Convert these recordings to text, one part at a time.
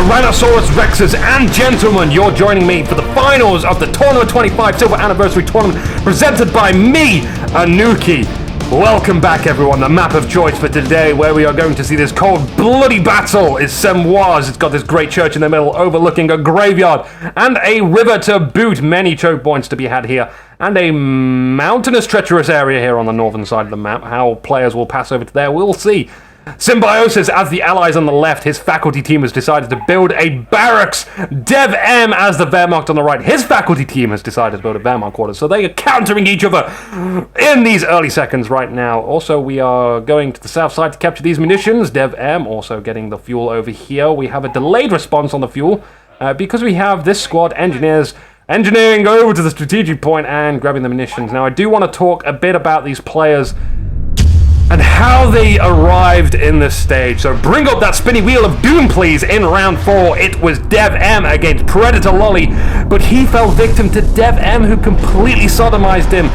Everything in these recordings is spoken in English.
Tyrannosaurus Rexes and gentlemen, you're joining me for the finals of the Tournament 25 Silver Anniversary Tournament presented by me, Inuki. Welcome back everyone. The map of choice for today where we are going to see this cold bloody battle is Semoise. It's got this great church in the middle overlooking a graveyard and a river to boot. Many choke points to be had here and a mountainous treacherous area here on the northern side of the map. How players will pass over to there, we'll see. Symbiosis as the allies on the left, his faculty team has decided to build a barracks. DevM as the Wehrmacht on the right, his faculty team has decided to build a Wehrmacht quarters. So they are countering each other in these early seconds right now. Also, we are going to the south side to capture these munitions. DevM also getting the fuel over here. We have a delayed response on the fuel because we have this squad engineering over to the strategic point and grabbing the munitions. Now, I do want to talk a bit about these players and how they arrived in this stage. So bring up that spinny wheel of doom, please. In round 4, it was DevM against Predator Lolly, but he fell victim to DevM, who completely sodomized him.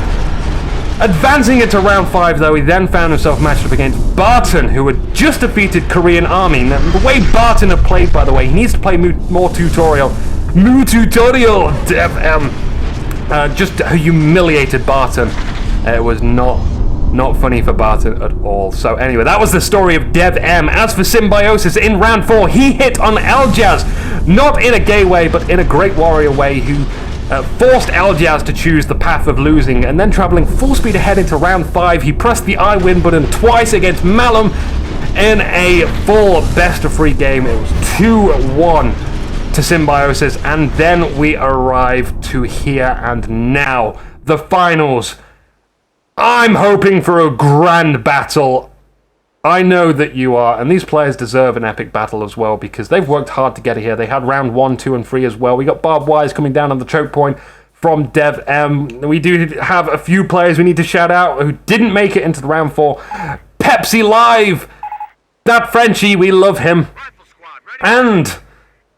Advancing into round 5, though, he then found himself matched up against Barton, who had just defeated Korean Army. Now, the way Barton had played, by the way, he needs to play more tutorial. DevM just humiliated Barton. It was not funny for Barton at all. So anyway, that was the story of DevM. As for Symbiosis, in round 4, he hit on Eljaz, not in a gay way, but in a great warrior way, who forced Eljaz to choose the path of losing, and then traveling full speed ahead into round 5, he pressed the I win button twice against Malum in a full best-of-3 game. It was 2-1 to Symbiosis, and then we arrive to here and now, the finals. I'm hoping for a grand battle. I know that you are, and these players deserve an epic battle as well because they've worked hard to get here. They had round 1, 2, and 3 as well. We got barbed wires coming down on the choke point from DevM. We do have a few players we need to shout out who didn't make it into the round 4. Pepsi Live! That Frenchie, we love him. And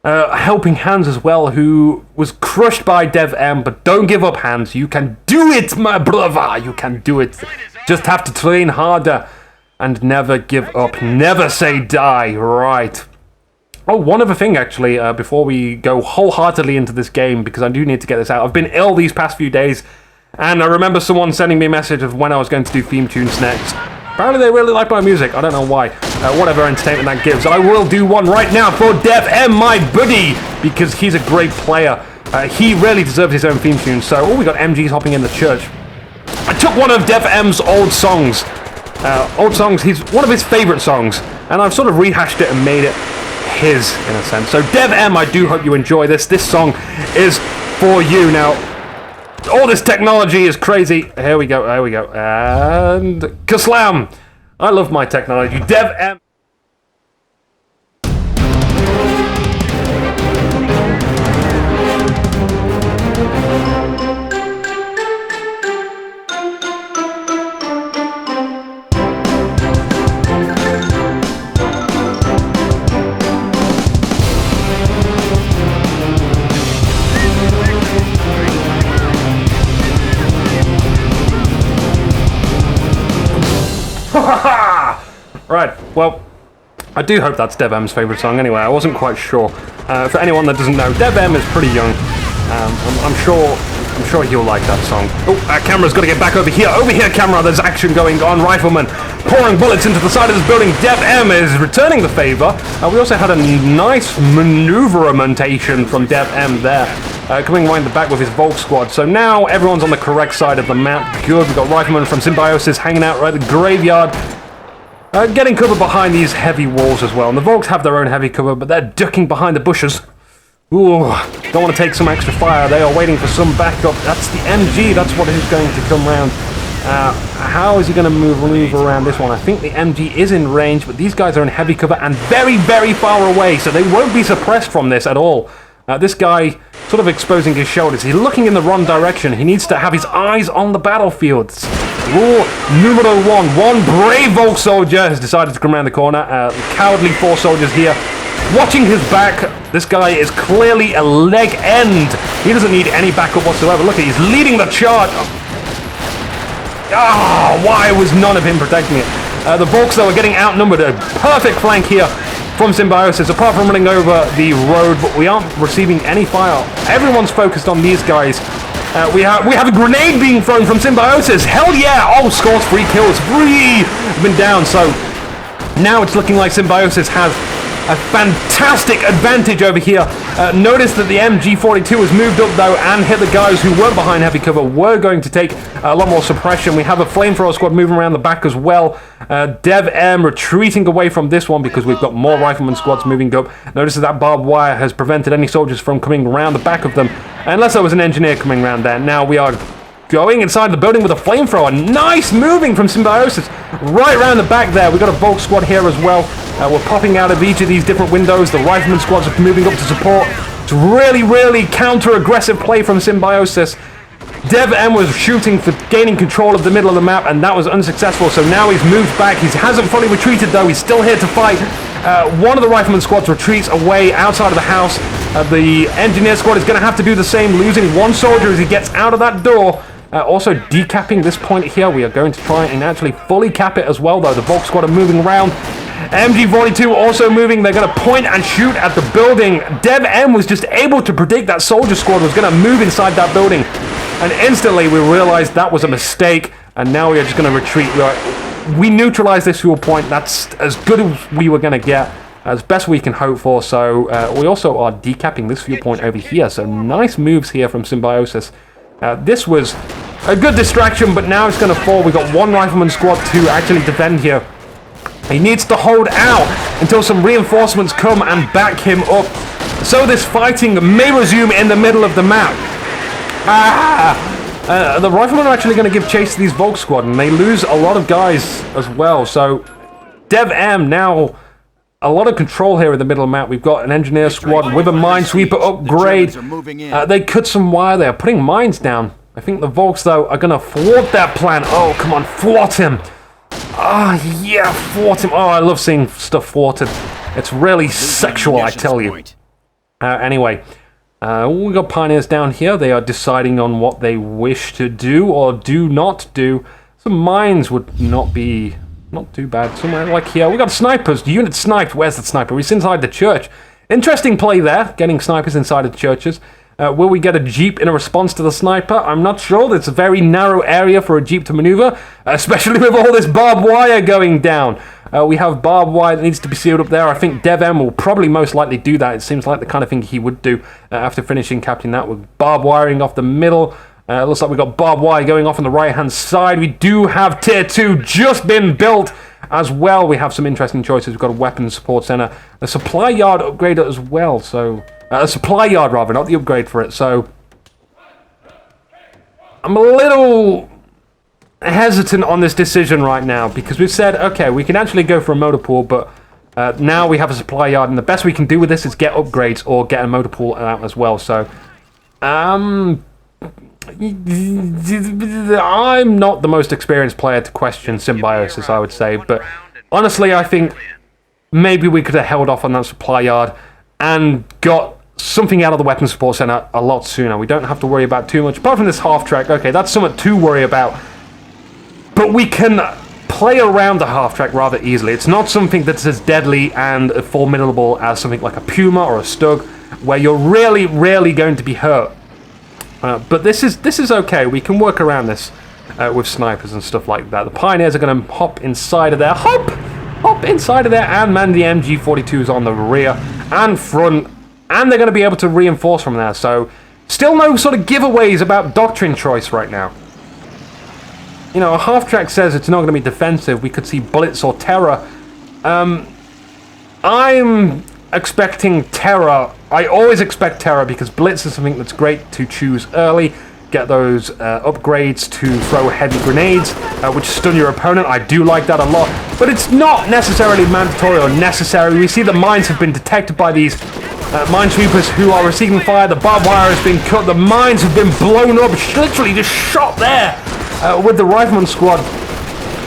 Helping Hands as well, who was crushed by DevM, but don't give up, Hands. You can do it, my brother. You can do it. Just have to train harder and never give up. Never say die. Right. Oh, one other thing, actually, before we go wholeheartedly into this game, because I do need to get this out. I've been ill these past few days, and I remember someone sending me a message of when I was going to do theme tunes next. Apparently they really like my music. I don't know why. Whatever entertainment that gives. I will do one right now for DevM, my buddy, because he's a great player. He really deserves his own theme tune. So, we got MGs hopping in the church. I took one of DevM's old songs. He's one of his favorite songs. And I've sort of rehashed it and made it his, in a sense. So, DevM, I do hope you enjoy this. This song is for you. Now, all this technology is crazy. Here we go. And Kaslam. I love my technology. DevM. Right, well, I do hope that's DevM's favourite song anyway. I wasn't quite sure. For anyone that doesn't know, DevM is pretty young. I'm sure he'll like that song. Oh, our camera's got to get back over here. Over here, camera, there's action going on. Rifleman pouring bullets into the side of this building. DevM is returning the favour. We also had a nice maneuvermentation from DevM there. Coming right in the back with his Volk squad. So now everyone's on the correct side of the map. Good, we've got Rifleman from Symbiosis hanging out right at the graveyard. Getting cover behind these heavy walls as well. And the Volks have their own heavy cover, but they're ducking behind the bushes. Ooh, don't want to take some extra fire. They are waiting for some backup. That's the MG. That's what is going to come round. How is he going to move around this one? I think the MG is in range, but these guys are in heavy cover and very, very far away, so they won't be suppressed from this at all. This guy sort of exposing his shoulders. He's looking in the wrong direction. He needs to have his eyes on the battlefield. Rule numero 1. One brave Volk soldier has decided to come around the corner. Cowardly 4 soldiers here. Watching his back, this guy is clearly a leg end. He doesn't need any backup whatsoever. Look, he's leading the charge. Why was none of him protecting it? The Volks, though, are getting outnumbered. A perfect flank here from Symbiosis, apart from running over the road, but we aren't receiving any fire. Everyone's focused on these guys. We have a grenade being thrown from Symbiosis. Hell yeah! Oh, scores 3 kills. 3 have been down, so now it's looking like Symbiosis has a fantastic advantage over here. Notice that the MG42 has moved up though and hit the guys who weren't behind heavy cover. We're going to take a lot more suppression. We have a flamethrower squad moving around the back as well. DevM retreating away from this one because we've got more rifleman squads moving up. Notice that barbed wire has prevented any soldiers from coming around the back of them, unless there was an engineer coming around there. Now we are going inside the building with a flamethrower. Nice moving from Symbiosis right around the back there. We've got a Volk squad here as well. We're popping out of each of these different windows. The rifleman squads are moving up to support. It's really counter-aggressive play from Symbiosis. DevM was shooting for gaining control of the middle of the map, and that was unsuccessful, so now he's moved back. He hasn't fully retreated though. He's still here to fight. One of the rifleman squads retreats away outside of the house. The engineer squad is going to have to do the same, losing one soldier as he gets out of that door. Also decapping this point here. We are going to try and actually fully cap it as well though. The Volk squad are moving around. MG42 also moving. They're going to point and shoot at the building. DevM was just able to predict that soldier squad was going to move inside that building. And instantly we realized that was a mistake. And now we are just going to retreat. We neutralized this fuel point. That's as good as we were going to get. As best we can hope for. So we also are decapping this fuel point over here. So nice moves here from Symbiosis. This was a good distraction, but now it's going to fall. We've got one rifleman squad to actually defend here. He needs to hold out until some reinforcements come and back him up. So this fighting may resume in the middle of the map. The riflemen are actually going to give chase to these Volk squad, and they lose a lot of guys as well. So DevM now a lot of control here in the middle of the map. We've got an engineer squad with a minesweeper upgrade. They cut some wire there, putting mines down. I think the Volks, though, are going to thwart that plan. Oh, come on, thwart him. Oh, yeah, thwart him. Oh, I love seeing stuff thwarted. It's really sexual, I tell you. Anyway, we got pioneers down here. They are deciding on what they wish to do or do not do. Some mines would not be... not too bad. Somewhere like here. We got snipers. The unit sniped. Where's the sniper? He's inside the church. Interesting play there. Getting snipers inside of the churches. Will we get a jeep in a response to the sniper? I'm not sure. It's a very narrow area for a jeep to maneuver, especially with all this barbed wire going down. We have barbed wire that needs to be sealed up there. I think DevM will probably most likely do that. It seems like the kind of thing he would do after finishing capping that with barbed wiring off the middle. Looks like we've got barbed wire going off on the right-hand side. We do have Tier 2 just been built as well. We have some interesting choices. We've got a weapons support center, a supply yard upgrader as well. So a supply yard, rather, not the upgrade for it. So I'm a little hesitant on this decision right now because we've said, okay, we can actually go for a motor pool, but now we have a supply yard, and the best we can do with this is get upgrades or get a motor pool out as well. So I'm not the most experienced player to question Symbiosis, I would say, but honestly, I think maybe we could have held off on that supply yard and got something out of the weapons support center a lot sooner. We don't have to worry about too much, apart from this half-track. Okay, that's something to worry about, but we can play around the half-track rather easily. It's not something that's as deadly and formidable as something like a Puma or a Stug, where you're really going to be hurt. But this is okay. We can work around this with snipers and stuff like that. The Pioneers are going to hop inside of there. Hop inside of there and man the MG42s on the rear and front. And they're going to be able to reinforce from there. So still no sort of giveaways about doctrine choice right now. You know, a half-track says it's not going to be defensive. We could see bullets or terror. I'm expecting terror. I always expect terror because blitz is something that's great to choose early. Get those upgrades to throw heavy grenades, which stun your opponent. I do like that a lot, but it's not necessarily mandatory or necessary. We see the mines have been detected by these minesweepers who are receiving fire. The barbed wire has been cut. The mines have been blown up, literally just shot there with the rifleman squad.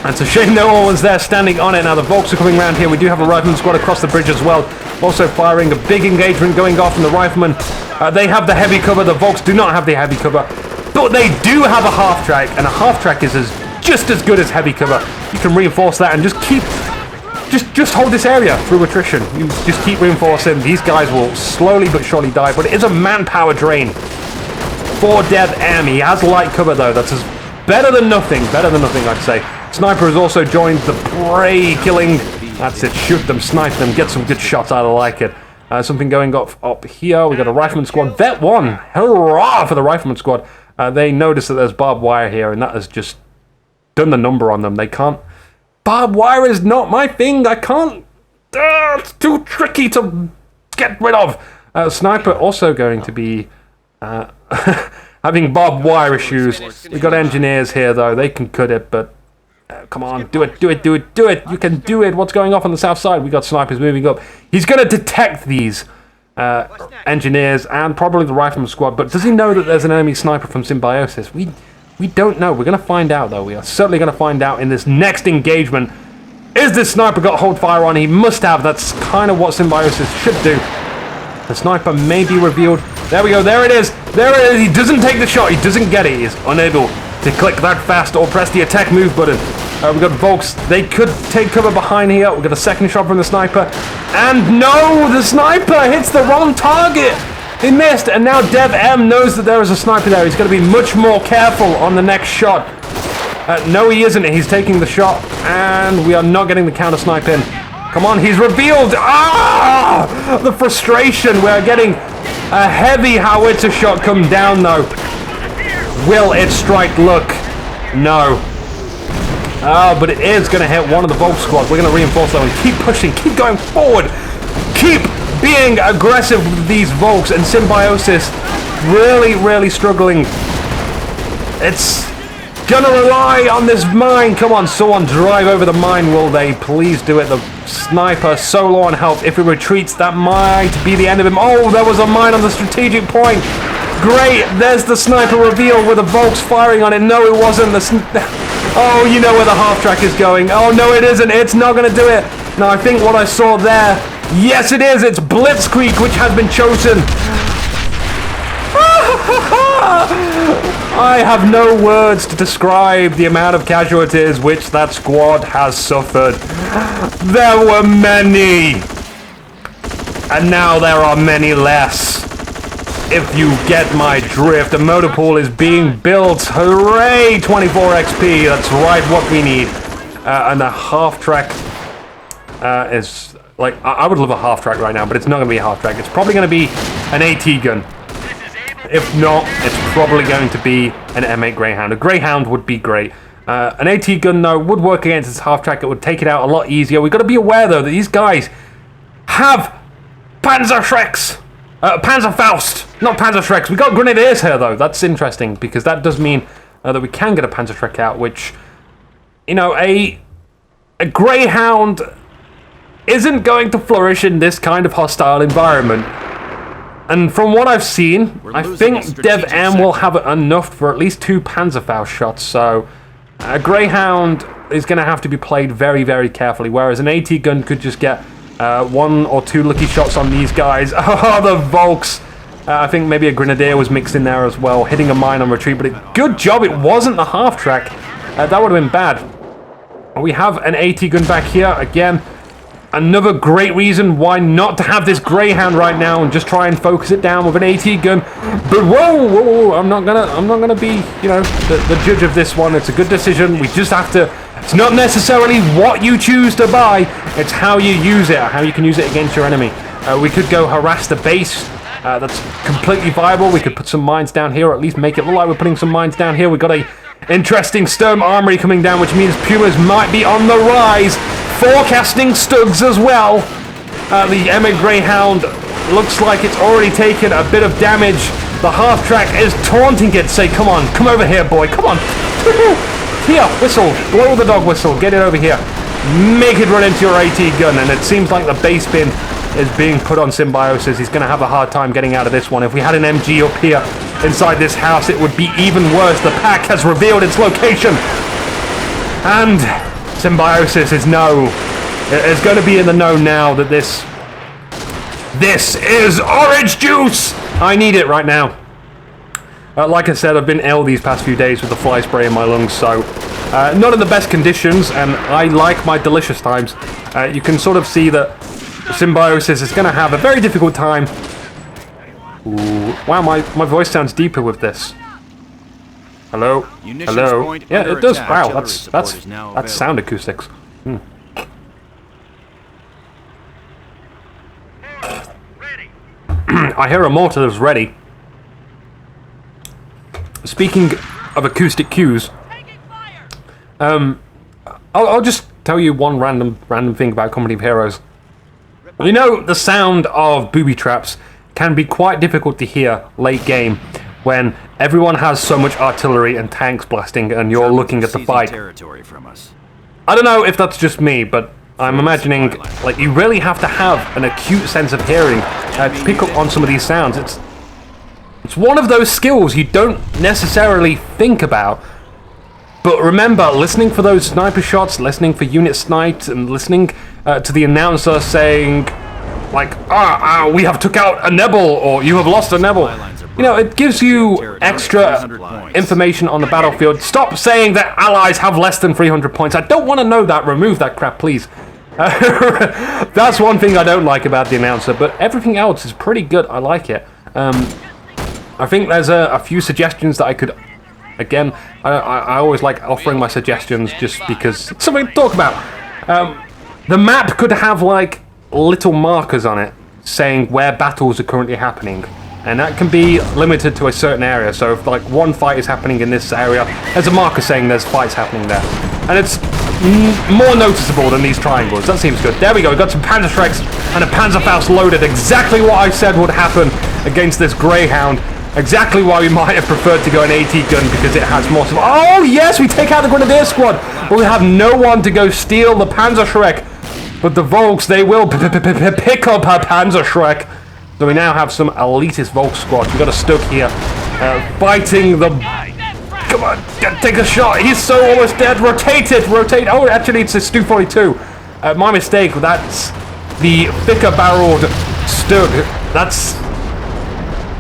It's a shame no one was there standing on it. Now the Volks are coming around here. We do have a rifleman squad across the bridge as well. Also firing a big engagement going off from the riflemen. They have the heavy cover. The Volks do not have the heavy cover. But they do have a half-track, and a half-track is just as good as heavy cover. You can reinforce that and just keep Just hold this area through attrition. You just keep reinforcing. These guys will slowly but surely die, but it is a manpower drain for DevM. He has light cover though. That's better than nothing. Better than nothing, I'd say. Sniper has also joined the prey killing. That's it. Shoot them, snipe them, get some good shots. I like it. Something going up here. We got a rifleman squad. Vet 1. Hurrah for the rifleman squad. They notice that there's barbed wire here, and that has just done the number on them. They can't. Barbed wire is not my thing. I can't. It's too tricky to get rid of. Sniper also going to be having barbed wire issues. We got engineers here though. They can cut it, but come on, do it. You can do it. What's going off on the south side? We got snipers moving up. He's going to detect these engineers and probably the rifleman squad. But does he know that there's an enemy sniper from Symbiosis? We don't know. We're going to find out though. We are certainly going to find out in this next engagement. Is this sniper got hold fire on? He must have. That's kind of what Symbiosis should do. The sniper may be revealed. There we go. There it is. There it is. He doesn't take the shot. He doesn't get it. He is unable to click that fast or press the attack move button. We've got Volks. They could take cover behind here. We've got a second shot from the sniper. And no, the sniper hits the wrong target. He missed. And now DevM knows that there is a sniper there. He's going to be much more careful on the next shot. No, he isn't. He's taking the shot. And we are not getting the counter snipe in. Come on, he's revealed. Ah! The frustration. We're getting a heavy howitzer shot come down though. Will it strike? Look. No. But it is going to hit one of the Volk squad. We're going to reinforce that one. Keep pushing. Keep going forward. Keep being aggressive with these Volks. And Symbiosis really struggling. It's going to rely on this mine. Come on, someone drive over the mine. Will they? Please do it. The sniper so low on health. If he retreats, that might be the end of him. Oh, there was a mine on the strategic point. Great, there's the sniper reveal with the Volks firing on it. No, it wasn't. Oh, you know where the half-track is going. Oh, no, it isn't. It's not going to do it. No, I think what I saw there. Yes, it is. It's Blitzkrieg, which has been chosen. I have no words to describe the amount of casualties which that squad has suffered. There were many. And now there are many less. If you get my drift, a motor pool is being built. Hooray! 24 XP. That's right, what we need. And the half track is like I would love a half track right now, but it's not going to be a half track. It's probably going to be an AT gun. If not, it's probably going to be an M8 Greyhound. A Greyhound would be great. An AT gun though would work against this half track. It would take it out a lot easier. We've got to be aware though that these guys have Panzerschrecks. Panzerfaust, not Panzerschrecks. We got Grenadiers here though. That's interesting because that does mean that we can get a Panzerschreck out, which, you know, a Greyhound isn't going to flourish in this kind of hostile environment. And from what I've seen, I think DevM will have enough for at least 2 Panzerfaust shots. So a Greyhound is going to have to be played very carefully, whereas an AT gun could just get 1 or 2 lucky shots on these guys. Oh, the Volks. I think maybe a Grenadier was mixed in there as well, hitting a mine on retreat, but good job it wasn't the half track. That would have been bad. We have an AT gun back here again. Another great reason why not to have this Greyhound right now and just try and focus it down with an AT gun. But whoa, I'm not gonna be, you know, the judge of this one. It's a good decision. We just have to. It's not necessarily what you choose to buy. It's how you use it, how you can use it against your enemy. We could go harass the base. That's completely viable. We could put some mines down here, or at least make it look like we're putting some mines down here. We've got a interesting Sturm Armory coming down, which means Pumas might be on the rise. Forecasting Stugs as well. The M8 Greyhound looks like it's already taken a bit of damage. The half track is taunting it. Say, come on, come over here, boy, come on. Here, whistle, blow the dog whistle, get it over here. Make it run into your AT gun, and it seems like the base bin is being put on Symbiosis. He's going to have a hard time getting out of this one. If we had an MG up here inside this house, it would be even worse. The pack has revealed its location. And Symbiosis is is going to be in the know now that this is orange juice. I need it right now. Like I said, I've been ill these past few days with the fly spray in my lungs, so Not in the best conditions, and I like my delicious times. You can sort of see that Symbiosis is going to have a very difficult time. Ooh. Wow, my voice sounds deeper with this. Hello? Hello? Yeah, it does. Wow, that's sound acoustics. I hear a mortar is ready. Speaking of acoustic cues, I'll just tell you one random thing about Company of Heroes. You know, the sound of booby traps can be quite difficult to hear late game when everyone has so much artillery and tanks blasting and you're looking at the fight. I don't know if that's just me, but I'm imagining, like, you really have to have an acute sense of hearing to pick up on some of these sounds. It's one of those skills you don't necessarily think about. But remember, listening for those sniper shots, listening for unit sniped, and listening to the announcer saying, like, we have took out a Nebel, or you have lost a Nebel. You know, it gives you extra information on the battlefield. Stop saying that allies have less than 300 points. I don't want to know that. Remove that crap, please. That's one thing I don't like about the announcer, but everything else is pretty good. I like it. I think there's a few suggestions that I could... Again, I always like offering my suggestions just because it's something to talk about. The map could have, like, little markers on it saying where battles are currently happening. And that can be limited to a certain area. So if, like, one fight is happening in this area, there's a marker saying there's fights happening there. And it's more noticeable than these triangles. That seems good. There we go. We've got some Panzerschrecks and a Panzerfaust loaded. Exactly what I said would happen against this Greyhound. Exactly why we might have preferred to go an AT gun, because it has more... Oh, yes! We take out the Grenadier Squad! But we have no one to go steal the Panzerschreck. But the Volks, they will pick up our Panzerschreck. So we now have some elitist Volk squad. We've got a Stug here, fighting the... Come on, take a shot. He's so almost dead. Rotate it, rotate. Oh, actually, it's a Stu-42. My mistake. That's the thicker-barreled Stug. That's...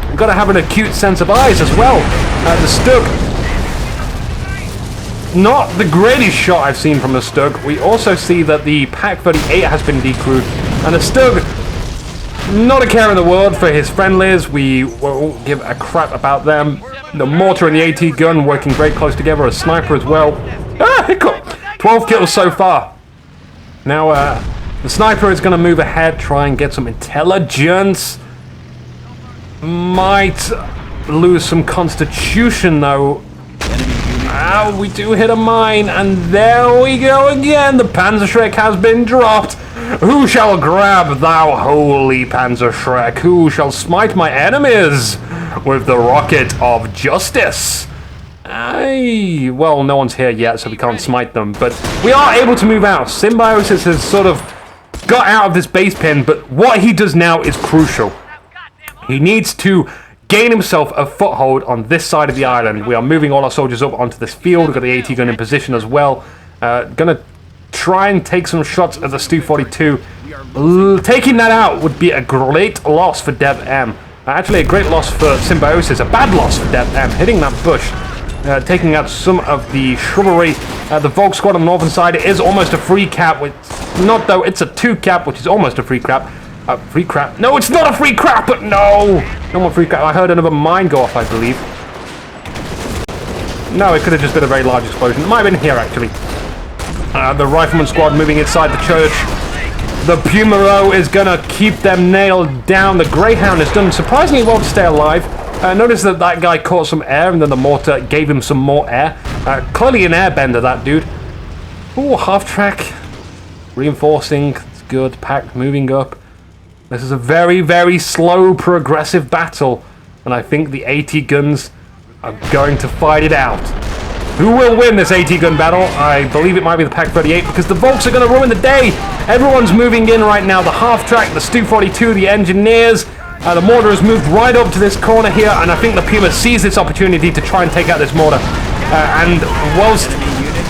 We've got to have an acute sense of eyes as well. The Stug... Not the greatest shot I've seen from the Stug. We also see that the Pak-38 has been decrewed. And the Stug... Not a care in the world for his friendlies. We won't give a crap about them. The mortar and the AT gun working very close together. A sniper as well. Hiccup! 12 kills so far. Now, the sniper is going to move ahead, try and get some intelligence. Might lose some constitution, though. We do hit a mine, and there we go again. The Panzerschreck has been dropped. Who shall grab thou holy Panzerschreck? Who shall smite my enemies with the rocket of justice? Well, no one's here yet, so we can't smite them, but we are able to move out. Symbiosis has sort of got out of this base pin, but what he does now is crucial. He needs to gain himself a foothold on this side of the island. We are moving all our soldiers up onto this field. We've got the AT gun in position as well. Gonna try and take some shots at the Stu-42. Taking that out would be a great loss for DevM. Actually, a great loss for Symbiosis. A bad loss for DevM. Hitting that bush. Taking out some of the shrubbery. The Volk squad on the northern side is almost a free cap. Not though, it's a 2 cap, which is almost a free cap. Free crap. No, it's not a free crap, but no! No more free crap. I heard another mine go off, I believe. No, it could have just been a very large explosion. It might have been here, actually. The Rifleman squad moving inside the church. The Pumero is going to keep them nailed down. The Greyhound has done surprisingly well to stay alive. Notice that that guy caught some air, and then the mortar gave him some more air. Clearly an airbender, that dude. Ooh, half-track. Reinforcing. It's good. Pack moving up. This is a very, very slow, progressive battle, and I think the AT guns are going to fight it out. Who will win this AT gun battle? I believe it might be the Pak-38, because the Volks are going to ruin the day. Everyone's moving in right now. The half-track, the Stu-42, the engineers. The mortar has moved right up to this corner here, and I think the Puma sees this opportunity to try and take out this mortar. And whilst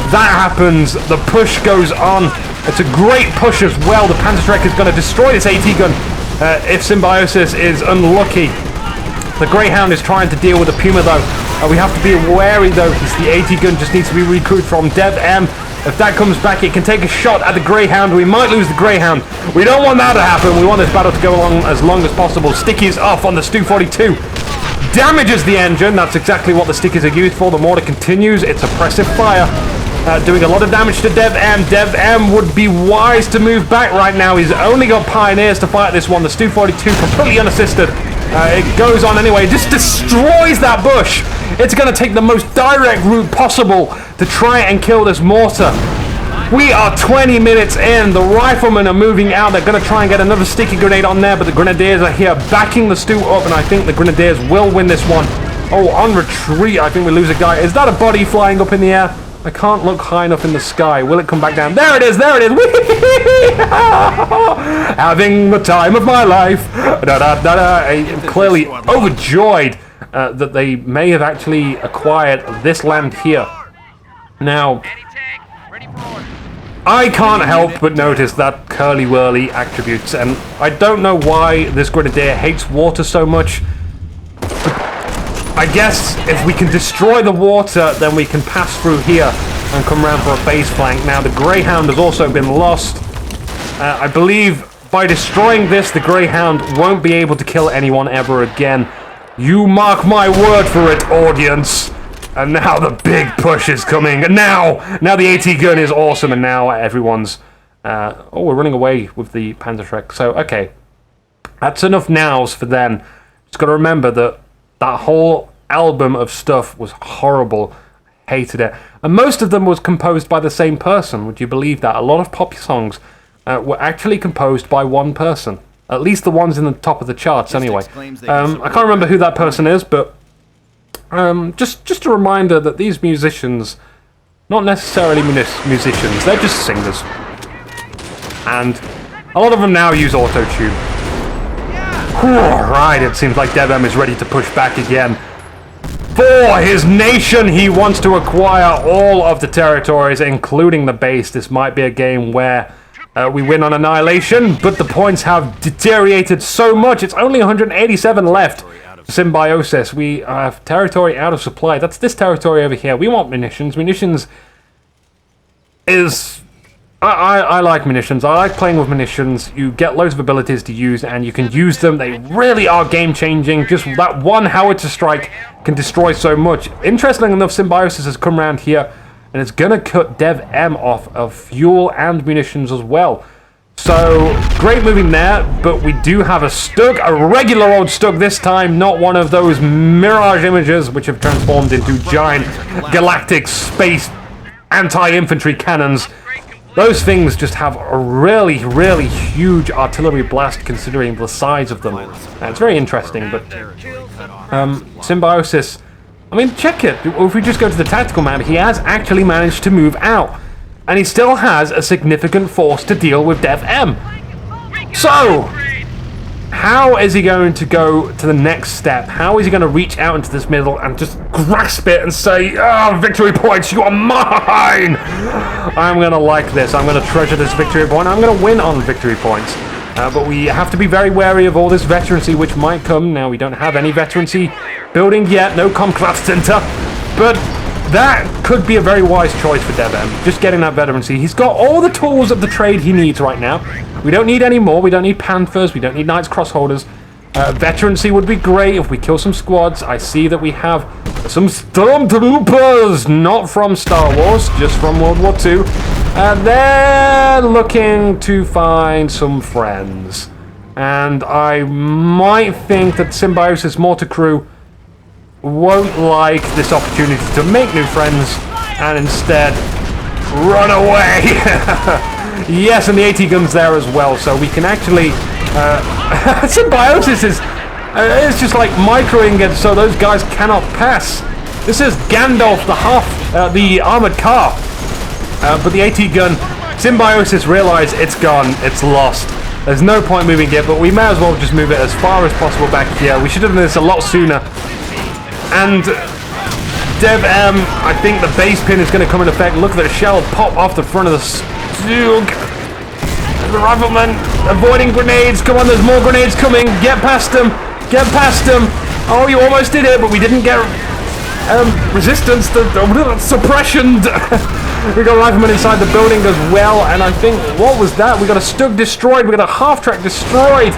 that happens, the push goes on. It's a great push as well. The Panzerschreck is going to destroy this AT gun if Symbiosis is unlucky. The Greyhound is trying to deal with the Puma though. We have to be wary though, because the AT gun just needs to be recruited from DevM. If that comes back, it can take a shot at the Greyhound. We might lose the Greyhound. We don't want that to happen. We want this battle to go along as long as possible. Stickies off on the Stu-42. Damages the engine. That's exactly what the stickies are used for. The mortar continues its oppressive fire. Doing a lot of damage to DevM. DevM would be wise to move back right now. He's only got Pioneers to fight this one. The Stu-42 completely unassisted. It goes on anyway. It just destroys that bush. It's going to take the most direct route possible to try and kill this mortar. We are 20 minutes in. The riflemen are moving out. They're going to try and get another sticky grenade on there, but the Grenadiers are here backing the Stu up, and I think the Grenadiers will win this one. Oh, on retreat, I think we lose a guy. Is that a body flying up in the air? I can't look high enough in the sky. Will it come back down? There it is! There it is! Having the time of my life. Clearly overjoyed that they may have actually acquired this land here. Now, I can't help but notice that curly-whirly attributes, and I don't know why this Grenadier hates water so much. I guess if we can destroy the water, then we can pass through here and come around for a base flank. Now, the Greyhound has also been lost. I believe by destroying this, the Greyhound won't be able to kill anyone ever again. You mark my word for it, audience. And now the big push is coming. And now the AT gun is awesome, and now everyone's... oh, we're running away with the Panzerschreck. So, okay. That's enough nows for then. Just got to remember that that whole album of stuff was horrible. Hated it. And most of them was composed by the same person. Would you believe that? A lot of pop songs were actually composed by one person. At least the ones in the top of the charts, anyway. I can't remember who that person is, but just a reminder that these musicians, not necessarily musicians, they're just singers. And a lot of them now use auto-tune. Right, it seems like DevM is ready to push back again. For his nation, he wants to acquire all of the territories, including the base. This might be a game where we win on annihilation, but the points have deteriorated so much. It's only 187 left. Symbiosis. We have territory out of supply. That's this territory over here. We want munitions. Munitions is... I like munitions. I like playing with munitions. You get loads of abilities to use, and you can use them. They really are game-changing. Just that one howitzer strike can destroy so much. Interestingly enough, Symbiosis has come around here, and it's going to cut DevM off of fuel and munitions as well. So, great moving there, but we do have a Stug, a regular old Stug this time, not one of those mirage images which have transformed into giant galactic space anti-infantry cannons. Those things just have a really, really huge artillery blast considering the size of them. It's very interesting, but Symbiosis, I mean, check it. If we just go to the tactical map, he has actually managed to move out. And he still has a significant force to deal with DevM. So, how is he going to go to the next step? How is he going to reach out into this middle and just grasp it and say, "Oh, victory points, you are mine!" I'm going to like this. I'm going to treasure this victory point. I'm going to win on victory points. But we have to be very wary of all this veterancy which might come. Now, we don't have any veterancy building yet. No Comcraft Center. But that could be a very wise choice for DevM. Just getting that veterancy. He's got all the tools of the trade he needs right now. We don't need any more. We don't need Panthers. We don't need Knights Crossholders. Veterancy would be great if we kill some squads. I see that we have some Stormtroopers, not from Star Wars, just from World War II. They're looking to find some friends. And I might think that Symbiosis Mortar Crew won't like this opportunity to make new friends and instead run away. Yes, and the AT gun's there as well, so we can actually Symbiosis is it's just like microing it so those guys cannot pass. This is Gandalf the armored car, but the AT gun, Symbiosis realized it's gone, it's lost. There's no point moving it, but we may as well just move it as far as possible back here. We should have done this a lot sooner. And DevM, I think the base pin is going to come in effect. Look at the shell pop off the front of the Stug. The rifleman avoiding grenades. Come on, there's more grenades coming. Get past them. Get past them. Oh, you almost did it, but we didn't get... resistance, the suppression. We got riflemen inside the building as well, and I think, what was that? We got a Stug destroyed, we got a half-track destroyed.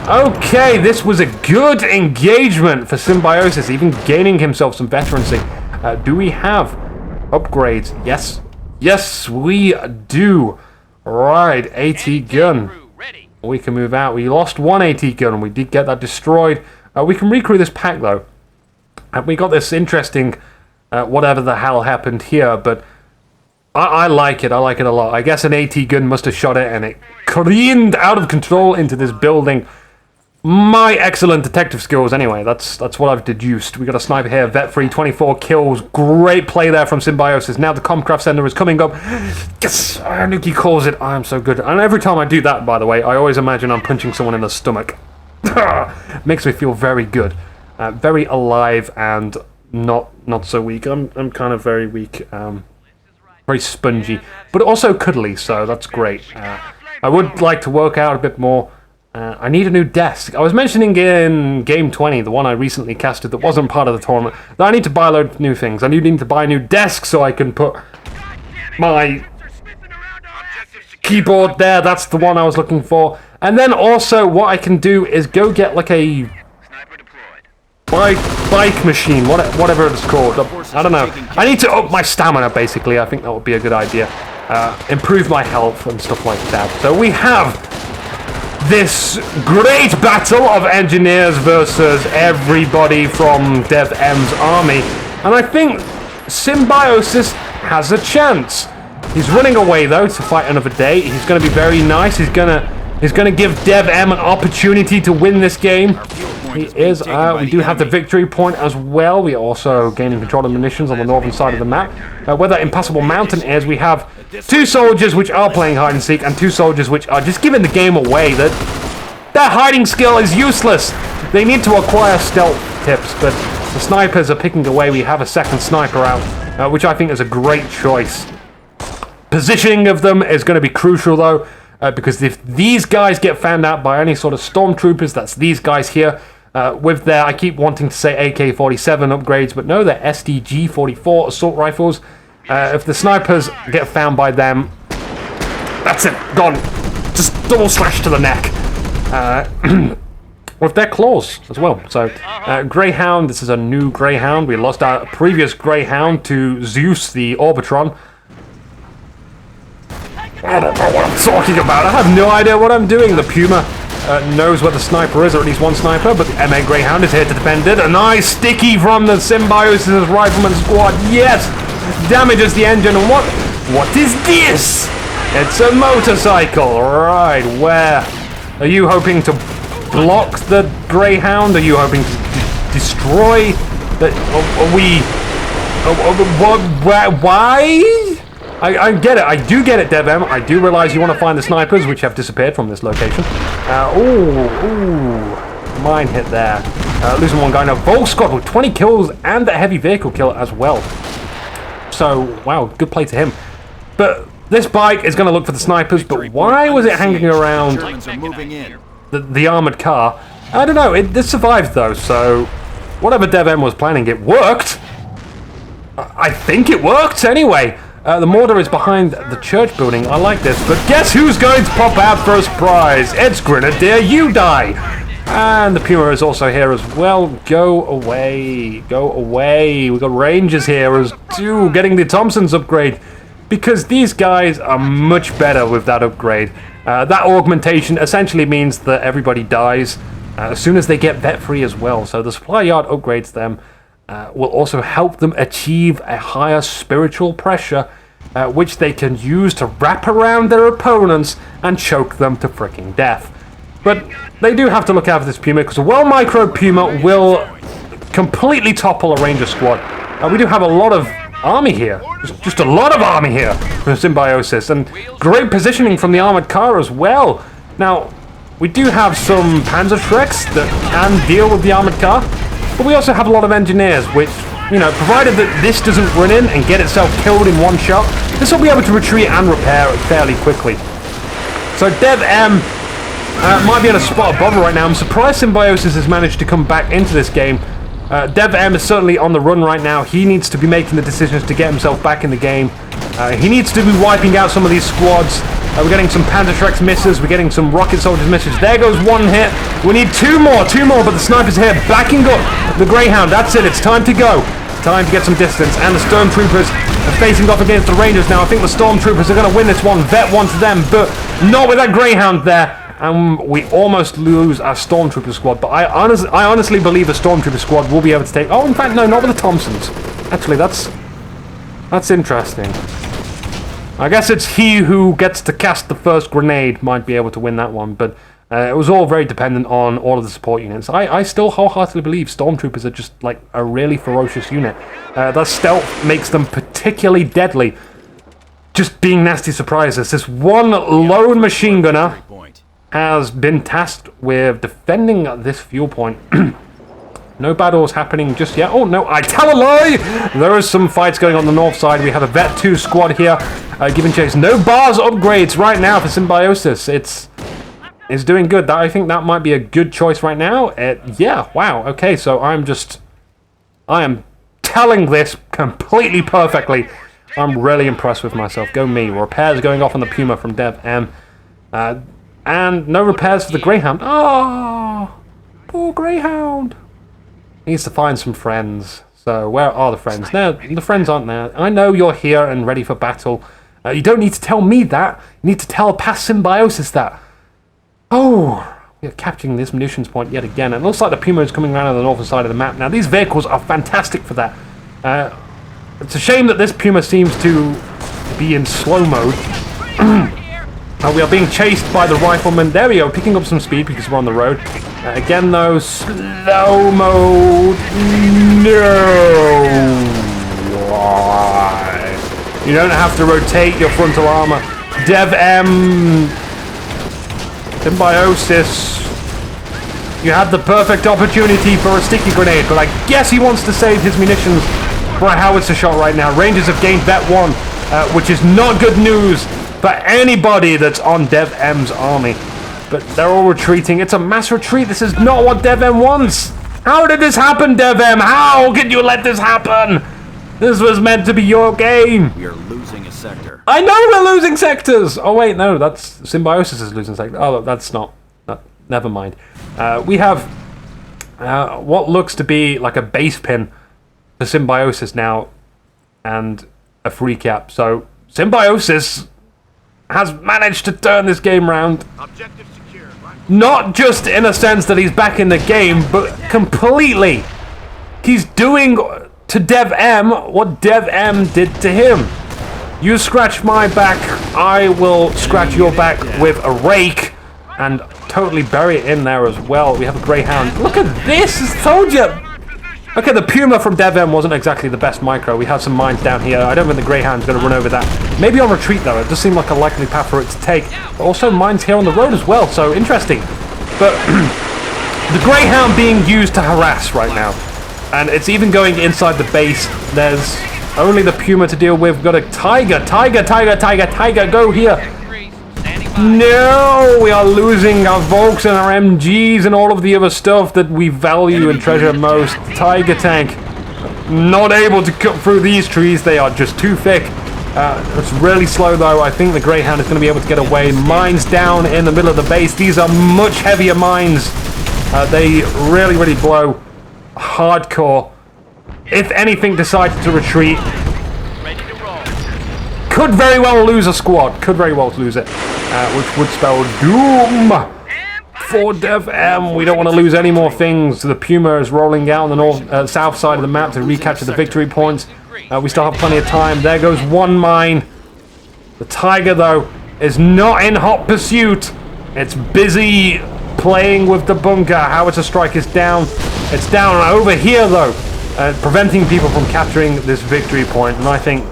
Okay, this was a good engagement for Symbiosis, even gaining himself some veterancy. Do we have upgrades? Yes. Yes, we do. Right, AT gun. We can move out. We lost one AT gun, and we did get that destroyed. We can recrew this pack, though. And we got this interesting, whatever the hell happened here, but I like it. I like it a lot. I guess an AT gun must have shot it, and it careened out of control into this building. My excellent detective skills, anyway. That's what I've deduced. We got a sniper here, vet free, 24 kills. Great play there from Symbiosis. Now the Comcraft Center is coming up. Yes, Inuki calls it. I am so good. And every time I do that, by the way, I always imagine I'm punching someone in the stomach. Makes me feel very good, very alive, and not so weak. I'm kind of very weak, very spongy, but also cuddly. So that's great. I would like to work out a bit more. I need a new desk. I was mentioning in Game 20, the one I recently casted that wasn't part of the tournament, that I need to buy a load of new things. I need to buy a new desk so I can put my keyboard there. That's the one I was looking for. And then also what I can do is go get like a bike machine, whatever it's called. I don't know. I need to up my stamina, basically. I think that would be a good idea. Improve my health and stuff like that. So we have this great battle of engineers versus everybody from DevM's army, and I think Symbiosis has a chance. He's running away though to fight another day. He's going to be very nice. He's going to give DevM an opportunity to win this game. He is. We do have the victory point as well. We are also gaining control of munitions on the northern side of the map. Where that impassable mountain is, we have two soldiers which are playing hide and seek, and two soldiers which are just giving the game away. That their hiding skill is useless. They need to acquire stealth tips, but the snipers are picking away. We have a second sniper out, which I think is a great choice. Positioning of them is going to be crucial though, because if these guys get found out by any sort of stormtroopers, that's these guys here. With their, I keep wanting to say AK-47 upgrades, but no, they're SDG-44 assault rifles. If the snipers get found by them, that's it, gone. Just double slash to the neck. With their claws as well. So, Greyhound, this is a new Greyhound. We lost our previous Greyhound to Zeus, the Orbitron. I don't know what I'm talking about. I have no idea what I'm doing. The Puma knows where the sniper is, or at least one sniper, but the MA Greyhound is here to defend it. A nice sticky from the Symbiosis Rifleman squad. Yes! Damages the engine. And what is this? It's a motorcycle. Right, where? Are you hoping to block the Greyhound? Are you hoping to destroy the... Are we... Why? I get it. I do get it, DevM. I do realize you want to find the snipers, which have disappeared from this location. Mine hit there. Losing one guy now. Vol Squad with 20 kills and a heavy vehicle kill as well. So, wow, good play to him. But this bike is going to look for the snipers, but why was it hanging around the armored car? I don't know. It survived, though, so whatever DevM was planning, it worked. I think it worked, anyway. The mortar is behind the church building. I like this, but guess who's going to pop out for a surprise? It's Grenadier, you die! And the Puma is also here as well. Go away. Go away. We've got Rangers here as too, getting the Thompson's upgrade, because these guys are much better with that upgrade. That augmentation essentially means that everybody dies as soon as they get vet free as well. So the supply yard upgrades them. Will also help them achieve a higher spiritual pressure, which they can use to wrap around their opponents and choke them to freaking death. But they do have to look out for this Puma, because a well-micro Puma will completely topple a Ranger squad. We do have a lot of army here. Just a lot of army here from Symbiosis, and great positioning from the armored car as well. Now, we do have some Panzer Shreks that can deal with the armored car, but we also have a lot of engineers, which, you know, provided that this doesn't run in and get itself killed in one shot, this will be able to retreat and repair it fairly quickly. So DevM might be in a spot of bother right now. I'm surprised Symbiosis has managed to come back into this game DevM is certainly on the run right now. He needs to be making the decisions to get himself back in the game. He needs to be wiping out some of these squads. We're getting some Panzerschrecks misses. We're getting some Rocket Soldiers misses. There goes one hit. We need two more, but the sniper's here, backing up the Greyhound. That's it. It's time to go. Time to get some distance. And the Stormtroopers are facing off against the Rangers now. I think the Stormtroopers are going to win this one. Vet one to them, but not with that Greyhound there. And we almost lose our Stormtrooper squad. But I honestly believe the Stormtrooper squad will be able to take... Oh, in fact, no, not with the Thompsons. Actually, that's interesting. I guess it's he who gets to cast the first grenade might be able to win that one, but it was all very dependent on all of the support units. I still wholeheartedly believe Stormtroopers are just like a really ferocious unit. Their stealth makes them particularly deadly. Just being nasty surprises. This one lone machine gunner has been tasked with defending this fuel point. No battles happening just yet. Oh, no, I tell a lie! There are some fights going on the north side. We have a Vet 2 squad here, giving chase. No bars upgrades right now for Symbiosis. It's doing good. I think that might be a good choice right now. Yeah, wow. Okay, so I am telling this completely perfectly. I'm really impressed with myself. Go me. Repairs going off on the Puma from DevM. And no repairs for the Greyhound. Oh, poor Greyhound. Needs to find some friends. So where are the friends? No, the friends aren't there. I know you're here and ready for battle. You don't need to tell me that. You need to tell past Symbiosis that. Oh, we are capturing this munitions point yet again. And it looks like the Puma is coming around on the northern side of the map. Now, these vehicles are fantastic for that. It's a shame that this Puma seems to be in slow mode. We are being chased by the rifleman. There we go, picking up some speed because we're on the road. Again, though, slow mode. No. You don't have to rotate your frontal armor. DevM Symbiosis. You had the perfect opportunity for a sticky grenade, but I guess he wants to save his munitions for a howitzer shot right now. Rangers have gained Vet 1, which is not good news for anybody that's on DevM's army. But they're all retreating. It's a mass retreat. This is not what DevM wants. How did this happen, DevM? How could you let this happen? This was meant to be your game. We are losing a sector. I know we're losing sectors. Oh, wait, no. That's Symbiosis is losing sectors. Oh, that's not. Never mind. We have what looks to be like a base pin for Symbiosis now and a free cap. So Symbiosis has managed to turn this game round. Objective secure. Not just in a sense that he's back in the game, but completely. He's doing to DevM what DevM did to him. You scratch my back, I will scratch your back with a rake and totally bury it in there as well. We have a Greyhound. Look at this, I told you. Okay, the Puma from DevM wasn't exactly the best micro. We have some mines down here. I don't think the Greyhound's going to run over that. Maybe on retreat, though. It does seem like a likely path for it to take. But also mines here on the road as well, so interesting. But the Greyhound being used to harass right now. And it's even going inside the base. There's only the Puma to deal with. We've got a Tiger. Tiger, go here. No, we are losing our Volks and our MGs and all of the other stuff that we value and treasure most. Tiger tank, not able to cut through these trees. They are just too thick. It's really slow though. I think the Greyhound is going to be able to get away. Mines down in the middle of the base. These are much heavier mines. They really blow hardcore. If anything decided to retreat, could very well lose a squad. Could very well lose it. Which would spell doom for DevM. We don't want to lose any more things. The Puma is rolling down the south side of the map to recapture the victory points. We still have plenty of time. There goes one mine. The Tiger, though, is not in hot pursuit. It's busy playing with the bunker. Howitzer strike is down. It's down over here, though, preventing people from capturing this victory point. And I think...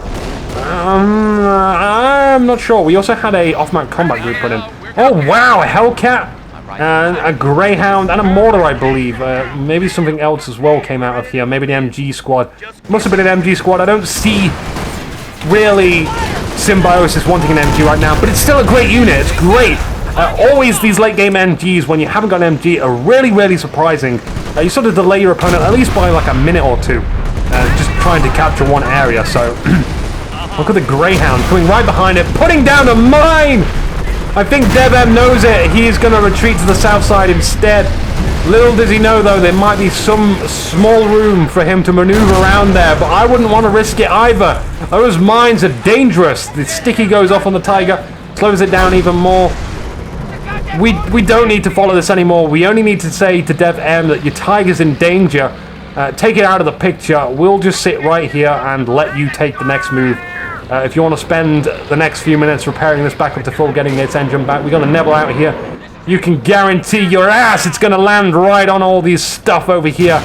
I'm not sure. We also had a off-map combat group put in. Oh wow, a Hellcat and a Greyhound and a Mortar, I believe. Maybe something else as well came out of here. Maybe the MG squad. Must have been an MG squad. I don't see really Symbiosis wanting an MG right now, but it's still a great unit. It's great. Always these late game MGs when you haven't got an MG are really surprising. you sort of delay your opponent at least by like a minute or two, just trying to capture one area. So look at the Greyhound coming right behind it, putting down a mine. I think DevM knows it. He's going to retreat to the south side instead. Little does he know, though, there might be some small room for him to maneuver around there, but I wouldn't want to risk it either. Those mines are dangerous. The sticky goes off on the Tiger, slows it down even more. We don't need to follow this anymore. We only need to say to DevM that your Tiger's in danger. Take it out of the picture. We'll just sit right here and let you take the next move. If you want to spend the next few minutes repairing this back up to full, getting its engine back, we got a Nebel out here. You can guarantee your ass it's going to land right on all these stuff over here.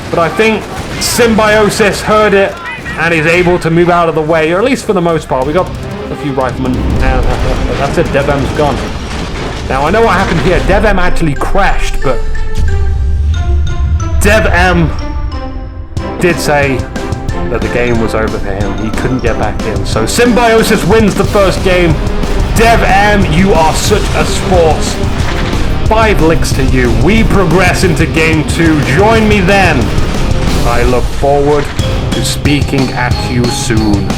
But I think Symbiosis heard it and is able to move out of the way, or at least for the most part. We got a few riflemen. That's it, DevM's gone. Now, I know what happened here. DevM actually crashed, but DevM did say that the game was over for him. He couldn't get back in. So Symbiosis wins the first game. DevM, you are such a sport. 5 licks to you. We progress into game 2. Join me then. I look forward to speaking at you soon.